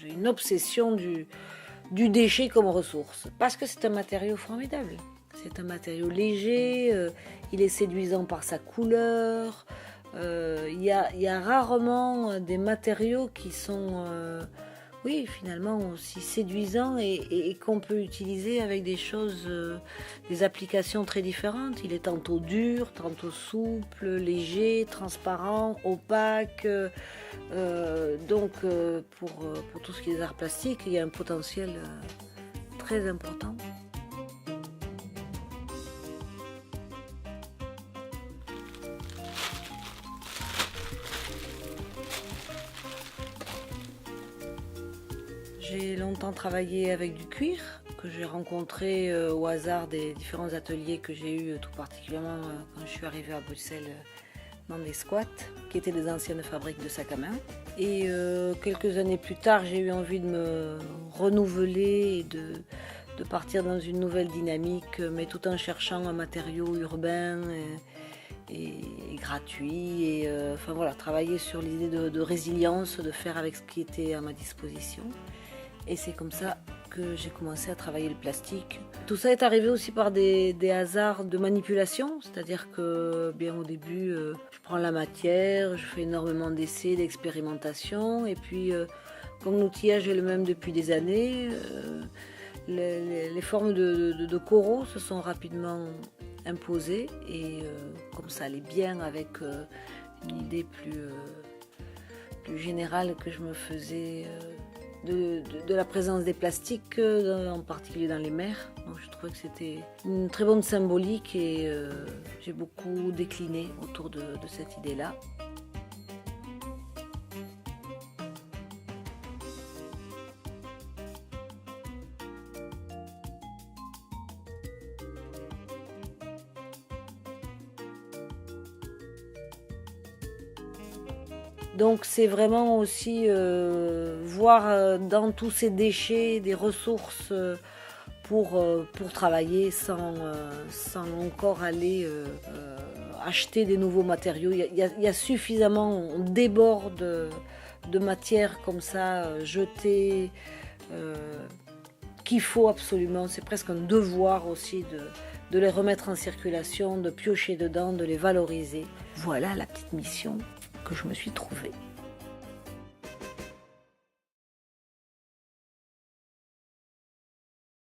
J'ai une obsession du déchet comme ressource, parce que c'est un matériau formidable. C'est un matériau léger, il est séduisant par sa couleur. Il y a rarement des matériaux qui sont, oui, finalement aussi séduisants et qu'on peut utiliser avec des choses, des applications très différentes. Il est tantôt dur, tantôt souple, léger, transparent, opaque. Donc pour tout ce qui est des arts plastiques, il y a un potentiel très important. J'ai longtemps travaillé avec du cuir, que j'ai rencontré au hasard des différents ateliers que j'ai eus, tout particulièrement quand je suis arrivée à Bruxelles dans des squats, qui étaient des anciennes fabriques de sacs à main. Et quelques années plus tard, j'ai eu envie de me renouveler et de partir dans une nouvelle dynamique, mais tout en cherchant un matériau urbain et gratuit. Et enfin voilà, travailler sur l'idée de résilience, de faire avec ce qui était à ma disposition. Et c'est comme ça que j'ai commencé à travailler le plastique. Tout ça est arrivé aussi par des hasards de manipulation, c'est-à-dire que bien au début, je prends la matière, je fais énormément d'essais, d'expérimentations, et puis comme l'outillage est le même depuis des années, les formes de coraux se sont rapidement imposées, et comme ça allait bien avec une idée plus générale que je me faisais de la présence des plastiques, en particulier dans les mers. Donc je trouvais que c'était une très bonne symbolique, et j'ai beaucoup décliné autour de cette idée-là. Donc c'est vraiment aussi voir dans tous ces déchets des ressources pour travailler sans encore aller acheter des nouveaux matériaux. Il y a suffisamment, on déborde de matière comme ça jetée, qu'il faut absolument, c'est presque un devoir aussi de les remettre en circulation, de piocher dedans, de les valoriser. Voilà la petite mission que je me suis trouvée.